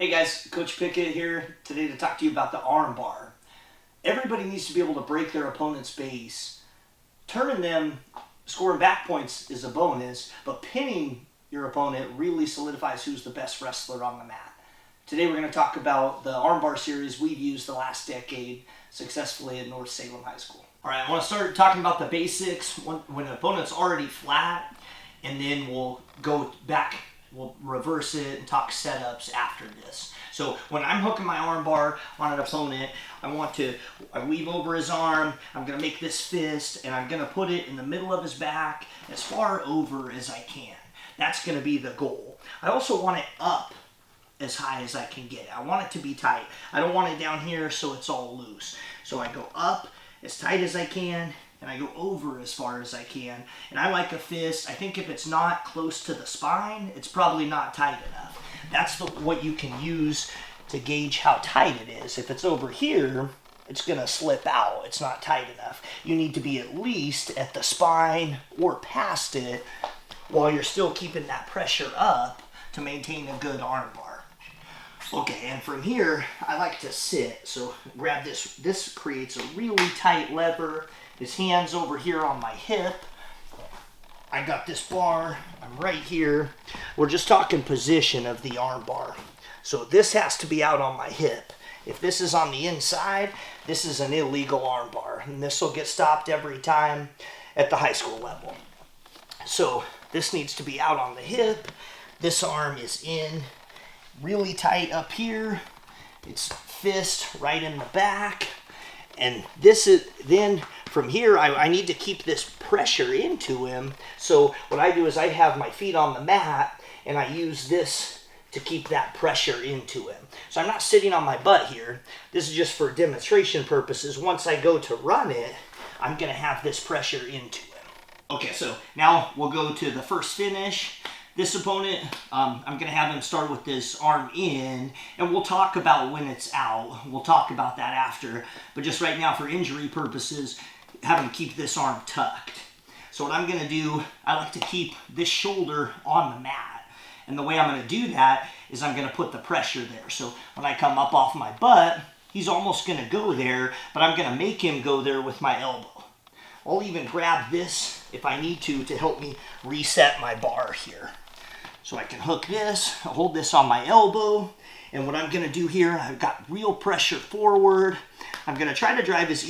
Hey guys, Coach Pickett here today to talk to you about the armbar. Everybody needs to be able to break their opponent's base. Turning them, scoring back points is a bonus, but pinning your opponent really solidifies who's the best wrestler on the mat. Today we're going to talk about the armbar series we've used the last decade successfully at North Salem High School. Alright, I want to start talking about the basics when an opponent's already flat, and then we'll go back. We'll reverse it and talk setups after this. So when I'm hooking my armbar on an opponent, I weave over his arm, I'm going to make this fist, and I'm going to put it in the middle of his back as far over as I can. That's going to be the goal. I also want it up as high as I can get it. I want it to be tight. I don't want it down here so it's all loose. So I go up as tight as I can, and I go over as far as I can. And I like a fist. I think if it's not close to the spine, it's probably not tight enough. That's what you can use to gauge how tight it is. If it's over here, it's gonna slip out. It's not tight enough. You need to be at least at the spine or past it while you're still keeping that pressure up to maintain a good armbar. Okay, and from here, I like to sit. So grab this. This creates a really tight lever. His hand's over here on my hip. I got this bar. I'm right here. We're just talking position of the arm bar. So this has to be out on my hip. If this is on the inside, this is an illegal arm bar. And this will get stopped every time at the high school level. So this needs to be out on the hip. This arm is in really tight up here. It's fist right in the back. And this is then from here, I need to keep this pressure into him. So what I do is I have my feet on the mat and I use this to keep that pressure into him. So I'm not sitting on my butt here. This is just for demonstration purposes. Once I go to run it, I'm going to have this pressure into him. Okay, so now we'll go to the first finish. This opponent, I'm going to have him start with this arm in, and we'll talk about when it's out. We'll talk about that after, but just right now for injury purposes, have him keep this arm tucked. So what I'm going to do, I like to keep this shoulder on the mat, and the way I'm going to do that is I'm going to put the pressure there. So when I come up off my butt, he's almost going to go there, but I'm going to make him go there with my elbow. I'll even grab this if I need to help me reset my bar here. So I can hook this, hold this on my elbow, and what I'm going to do here, I've got real pressure forward. I'm going to try to drive his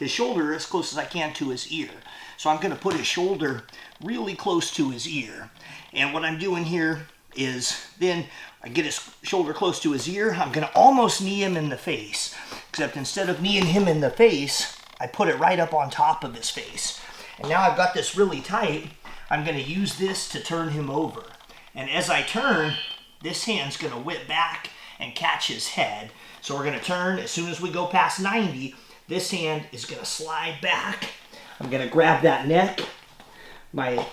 shoulder as close as I can to his ear. So I'm going to put his shoulder really close to his ear. And what I'm doing here is then I get his shoulder close to his ear. I'm going to almost knee him in the face, except instead of kneeing him in the face, I put it right up on top of his face. And now I've got this really tight. I'm going to use this to turn him over. And as I turn, this hand's going to whip back and catch his head. So we're going to turn. As soon as we go past 90, this hand is going to slide back. I'm going to grab that neck. I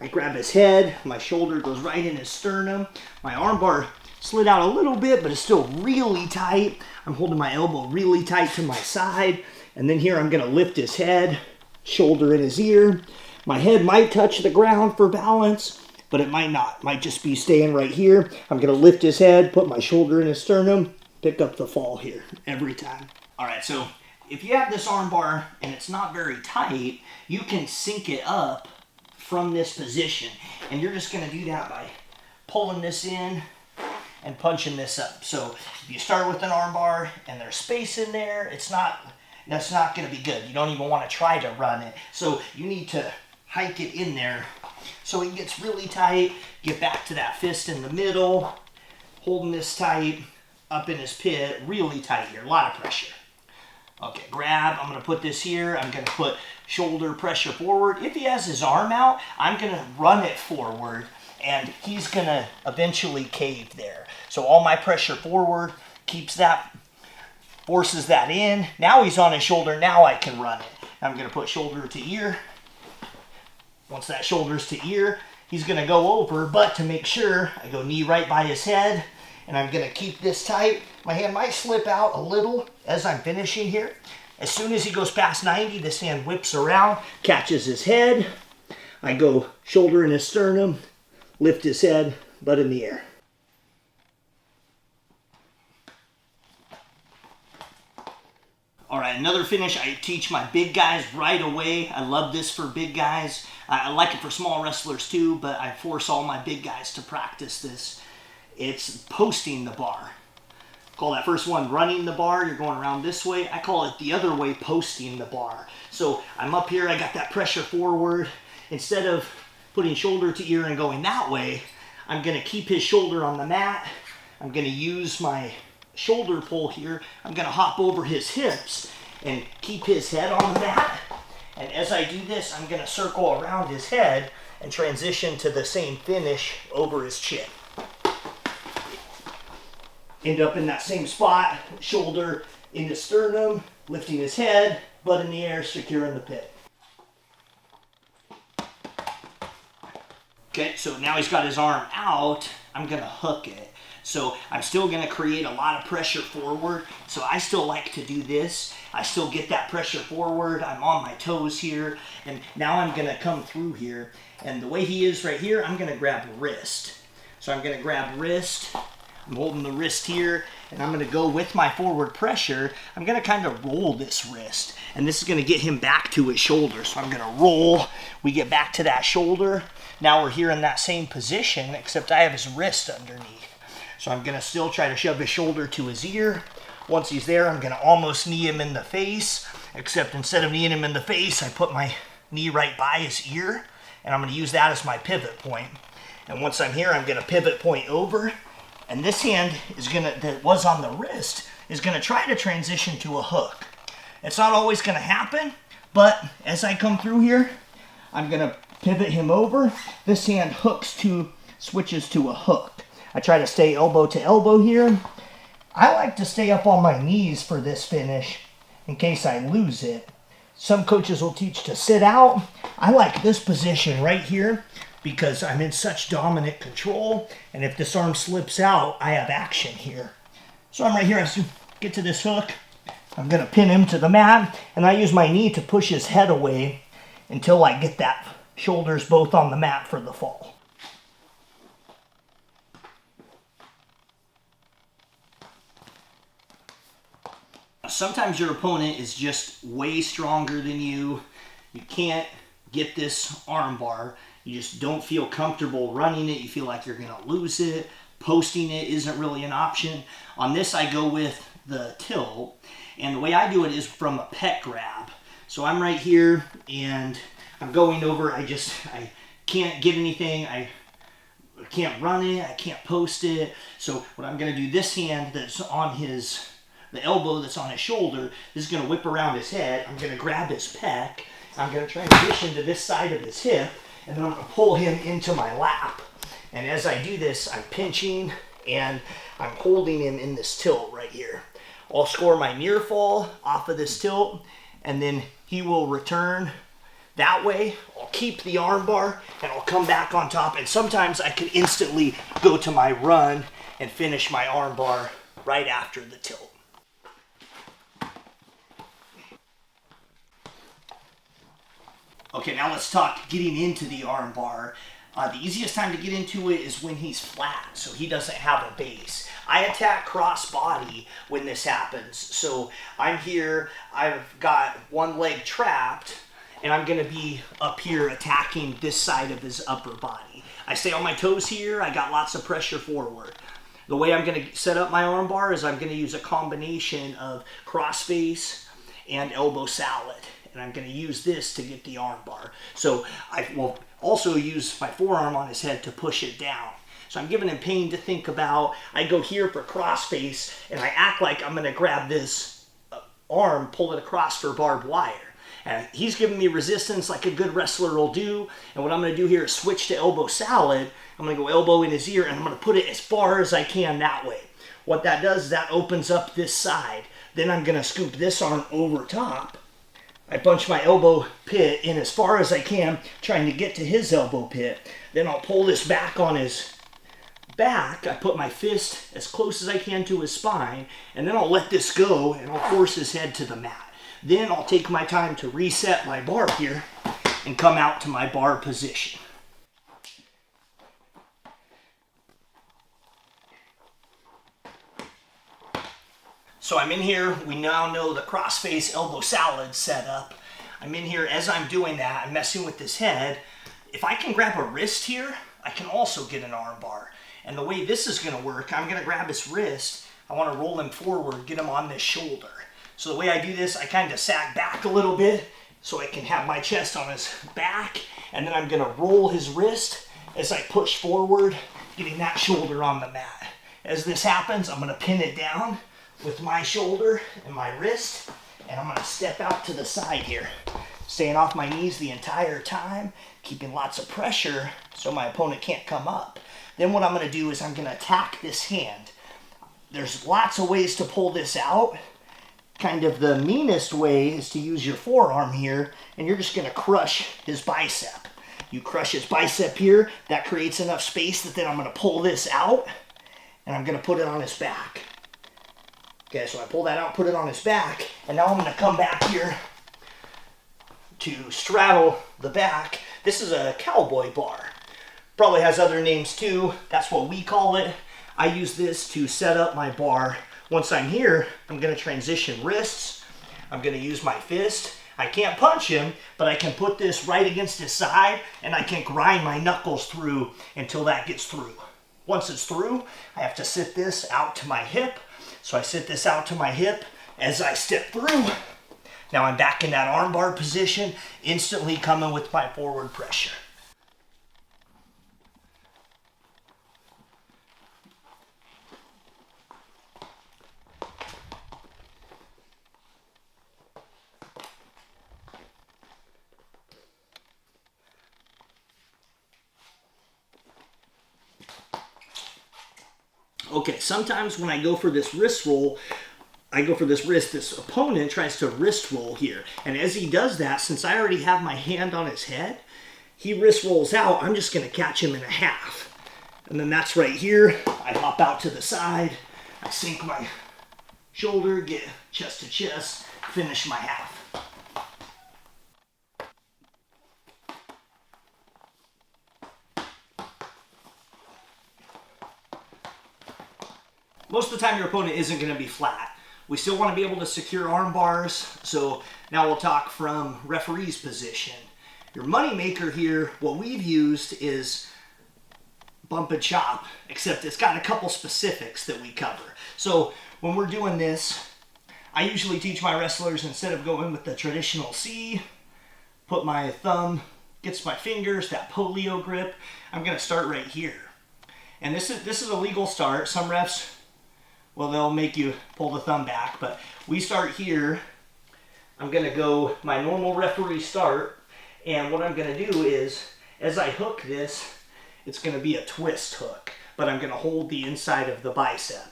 grab his head. My shoulder goes right in his sternum. My armbar slid out a little bit, but it's still really tight. I'm holding my elbow really tight to my side. And then here I'm going to lift his head, shoulder in his ear. My head might touch the ground for balance, but it might not. It might just be staying right here. I'm going to lift his head, put my shoulder in his sternum, pick up the fall here every time. All right, so if you have this arm bar and it's not very tight, you can sync it up from this position. And you're just going to do that by pulling this in and punching this up. So if you start with an arm bar and there's space in there, that's not going to be good. You don't even want to try to run it. So you need to hike it in there so it gets really tight. Get back to that fist in the middle, holding this tight up in his pit, really tight here, a lot of pressure. Okay, grab, I'm going to put this here. I'm going to put shoulder pressure forward. If he has his arm out, I'm going to run it forward, and he's going to eventually cave there. So all my pressure forward keeps that, forces that in. Now he's on his shoulder, now I can run it. I'm going to put shoulder to ear. Once that shoulder's to ear, he's going to go over, but to make sure, I go knee right by his head, and I'm going to keep this tight. My hand might slip out a little as I'm finishing here. As soon as he goes past 90, this hand whips around, catches his head. I go shoulder in his sternum, lift his head, butt in the air. All right, another finish I teach my big guys right away. I love this for big guys. I like it for small wrestlers too, but I force all my big guys to practice this. It's posting the bar. Call that first one running the bar. You're going around this way. I call it the other way, posting the bar. So I'm up here, I got that pressure forward. Instead of putting shoulder to ear and going that way, I'm gonna keep his shoulder on the mat. I'm gonna use my shoulder pull here. I'm gonna hop over his hips and keep his head on the mat. And as I do this, I'm gonna circle around his head and transition to the same finish over his chin. End up in that same spot, shoulder in the sternum, lifting his head, butt in the air, securing the pit. Okay, so now he's got his arm out, I'm gonna hook it. So I'm still gonna create a lot of pressure forward. So I still like to do this. I still get that pressure forward. I'm on my toes here. And now I'm gonna come through here. And the way he is right here, I'm gonna grab wrist. So I'm gonna grab wrist. I'm holding the wrist here. And I'm gonna go with my forward pressure. I'm gonna kind of roll this wrist. And this is gonna get him back to his shoulder. So I'm gonna roll. We get back to that shoulder. Now we're here in that same position, except I have his wrist underneath. So I'm gonna still try to shove his shoulder to his ear. Once he's there, I'm gonna almost knee him in the face, except instead of kneeing him in the face, I put my knee right by his ear, and I'm gonna use that as my pivot point. And once I'm here, I'm gonna pivot point over, and this hand is that was on the wrist, is gonna try to transition to a hook. It's not always gonna happen, but as I come through here, I'm gonna pivot him over. This hand switches to a hook. I try to stay elbow to elbow here. I like to stay up on my knees for this finish in case I lose it. Some coaches will teach to sit out. I like this position right here because I'm in such dominant control, and if this arm slips out, I have action here. So I'm right here, I get to this hook. I'm gonna pin him to the mat, and I use my knee to push his head away until I get that shoulders both on the mat for the fall. Sometimes your opponent is just way stronger than you. You can't get this arm bar. You just don't feel comfortable running it. You feel like you're gonna lose it. Posting it isn't really an option. On this, I go with the tilt. And the way I do it is from a pec grab. So I'm right here and I'm going over. I can't get anything. I can't run it. I can't post it. So what I'm gonna do, this hand that's on the elbow that's on his shoulder, this is going to whip around his head. I'm going to grab his pec. I'm going to transition to this side of his hip, and then I'm going to pull him into my lap. And as I do this, I'm pinching, and I'm holding him in this tilt right here. I'll score my near fall off of this tilt, and then he will return that way. I'll keep the arm bar, and I'll come back on top. And sometimes I can instantly go to my run and finish my arm bar right after the tilt. Okay, now let's talk getting into the arm bar. The easiest time to get into it is when he's flat, so he doesn't have a base. I attack cross body when this happens. So I'm here, I've got one leg trapped, and I'm gonna be up here attacking this side of his upper body. I stay on my toes here, I got lots of pressure forward. The way I'm gonna set up my arm bar is I'm gonna use a combination of cross face and elbow salad. And I'm going to use this to get the arm bar. So I will also use my forearm on his head to push it down. So I'm giving him pain to think about. I go here for crossface, and I act like I'm going to grab this arm, pull it across for barbed wire. And he's giving me resistance like a good wrestler will do. And what I'm going to do here is switch to elbow salad. I'm going to go elbow in his ear, and I'm going to put it as far as I can that way. What that does is that opens up this side. Then I'm going to scoop this arm over top. I punch my elbow pit in as far as I can, trying to get to his elbow pit. Then I'll pull this back on his back. I put my fist as close as I can to his spine, and then I'll let this go, and I'll force his head to the mat. Then I'll take my time to reset my bar here and come out to my bar position. So I'm in here, we now know the cross-face elbow salad set up. I'm in here, as I'm doing that, I'm messing with this head. If I can grab a wrist here, I can also get an arm bar. And the way this is gonna work, I'm gonna grab his wrist, I wanna roll him forward, get him on this shoulder. So the way I do this, I kind of sag back a little bit so I can have my chest on his back, and then I'm gonna roll his wrist as I push forward, getting that shoulder on the mat. As this happens, I'm gonna pin it down with my shoulder and my wrist, and I'm gonna step out to the side here, staying off my knees the entire time, keeping lots of pressure so my opponent can't come up. Then what I'm gonna do is I'm gonna attack this hand. There's lots of ways to pull this out. Kind of the meanest way is to use your forearm here, and you're just gonna crush his bicep. You crush his bicep here, that creates enough space that then I'm gonna pull this out, and I'm gonna put it on his back. Okay, so I pull that out, put it on his back, and now I'm gonna come back here to straddle the back. This is a cowboy bar. Probably has other names too. That's what we call it. I use this to set up my bar. Once I'm here, I'm gonna transition wrists. I'm gonna use my fist. I can't punch him, but I can put this right against his side and I can grind my knuckles through until that gets through. Once it's through, I have to sit this out to my hip. So I sit this out to my hip as I step through. Now I'm back in that armbar position, instantly coming with my forward pressure. Okay, sometimes when I go for this wrist roll, this opponent tries to wrist roll here. And as he does that, since I already have my hand on his head, he wrist rolls out, I'm just gonna catch him in a half. And then that's right here, I hop out to the side, I sink my shoulder, get chest to chest, finish my half. Most of the time your opponent isn't going to be flat. We still want to be able to secure arm bars, so now we'll talk from referee's position. Your money maker here, what we've used is bump and chop, except it's got a couple specifics that we cover. So when we're doing this, I usually teach my wrestlers, instead of going with the traditional C, put my thumb against my fingers, that polio grip, I'm going to start right here. And this is a legal start. Some refs, well, they'll make you pull the thumb back, but we start here. I'm gonna go my normal referee start, and what I'm gonna do is, as I hook this, it's gonna be a twist hook, but I'm gonna hold the inside of the bicep.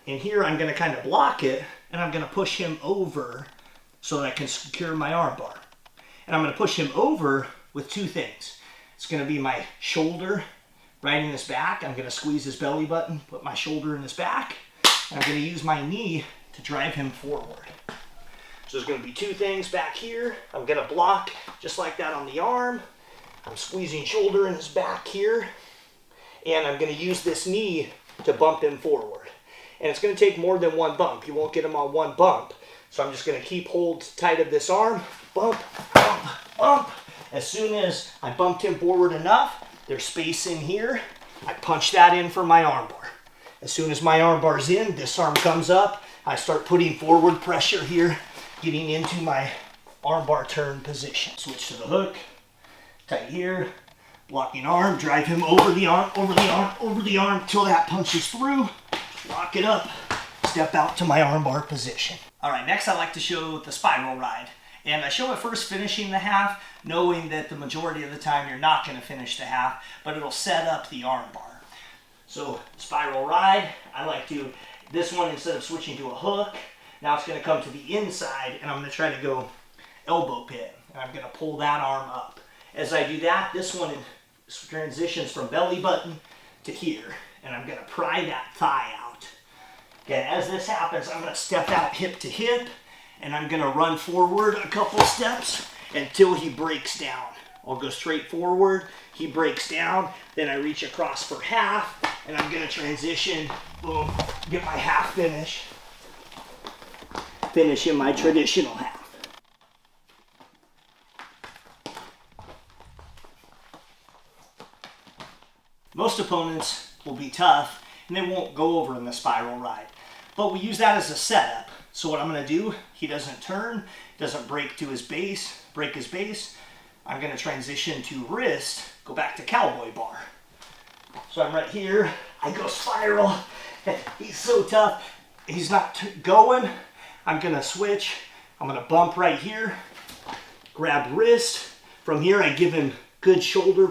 And here I'm gonna kind of block it, and I'm gonna push him over so that I can secure my arm bar. And I'm gonna push him over with two things. It's gonna be my shoulder right in his back. I'm gonna squeeze his belly button, put my shoulder in his back, and I'm going to use my knee to drive him forward. So there's going to be two things back here. I'm going to block just like that on the arm. I'm squeezing shoulder in his back here. And I'm going to use this knee to bump him forward. And it's going to take more than one bump. You won't get him on one bump. So I'm just going to keep hold tight of this arm. Bump, bump, bump. As soon as I bumped him forward enough, there's space in here. I punch that in for my arm bar. As soon as my arm bar's in, this arm comes up, I start putting forward pressure here, getting into my arm bar turn position. Switch to the hook, tight here, blocking arm, drive him over the arm, over the arm, over the arm, till that punches through, lock it up, step out to my arm bar position. All right, next I like to show the spiral ride. And I show it first finishing the half, knowing that the majority of the time you're not gonna finish the half, but it'll set up the arm bar. So spiral ride, I like to, this one instead of switching to a hook, now it's going to come to the inside and I'm going to try to go elbow pit. And I'm going to pull that arm up. As I do that, this one transitions from belly button to here. And I'm going to pry that thigh out. Okay, as this happens, I'm going to step out hip to hip and I'm going to run forward a couple steps until he breaks down. I'll go straight forward, he breaks down, then I reach across for half, and I'm gonna transition, boom, get my half finish. finish in my traditional half. Most opponents will be tough and they won't go over in the spiral ride. But we use that as a setup. So what I'm going to do, he doesn't turn, doesn't break to his base, break his base. I'm going to transition to wrist, go back to cowboy bar. So I'm right here, I go spiral, he's so tough, he's not going. I'm going to switch, I'm going to bump right here, grab wrist. From here I give him good shoulder,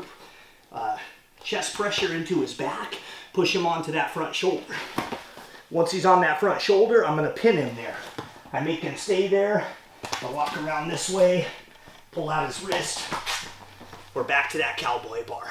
chest pressure into his back, push him onto that front shoulder. Once he's on that front shoulder, I'm going to pin him there. I make him stay there. I walk around this way, pull out his wrist. We're back to that cowboy bar.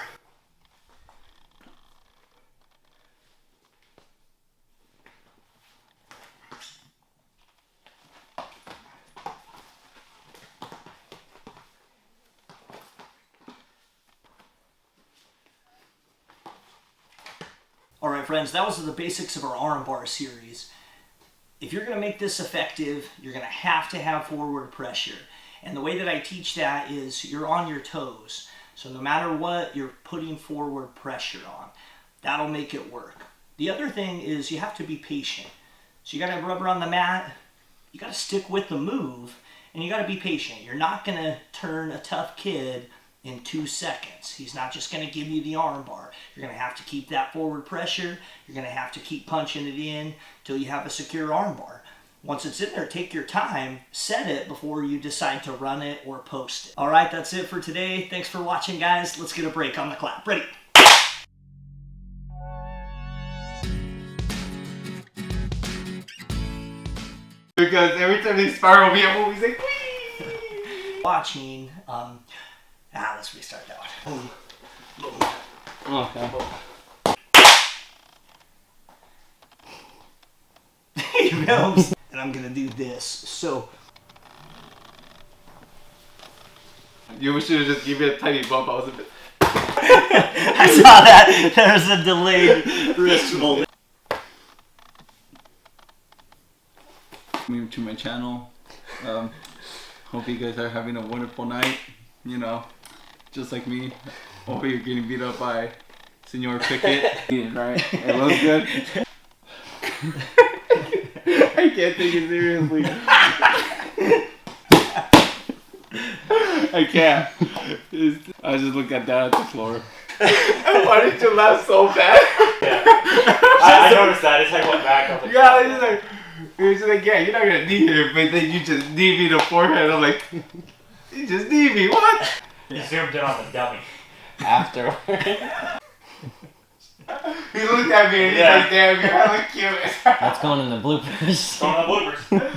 All right, friends, that was the basics of our armbar series. If you're going to make this effective, you're going to have forward pressure. And the way that I teach that is you're on your toes. So no matter what, you're putting forward pressure on. That'll make it work. The other thing is you have to be patient. So you got to have rubber on the mat. You got to stick with the move, and you got to be patient. You're not going to turn a tough kid in 2 seconds. He's not just going to give you the arm bar. You're going to have to keep that forward pressure. You're going to have to keep punching it in till you have a secure arm bar. Once it's in there, take your time, set it before you decide to run it or post it. All right, that's it for today. Thanks for watching, guys. Let's get a break on the clap. Ready? Because every time they spiral, we have always like, whee! Watching, let's restart that one. Boom. Boom. Okay. You know? And I'm gonna do this. So You should have just given it a tiny bump. I was a bit. I saw that. There's a delayed wrist movement. Welcome to my channel. Hope you guys are having a wonderful night. You know, just like me. Hope you're getting beat up by Senor Pickett. Right? It looks good. I can't take it seriously. I can't. I just look at that at the floor. Why did you laugh so bad? Yeah. I noticed that. It's like went back. I was like, Yeah, it's just like, yeah, you're not gonna knee here, but then you just knee me in the forehead. I'm like, you just knee me, what? You zoomed in on the dummy. After. He looked at me and he's like, damn, you're hella cute. That's going in the bloopers. Going on the bloopers.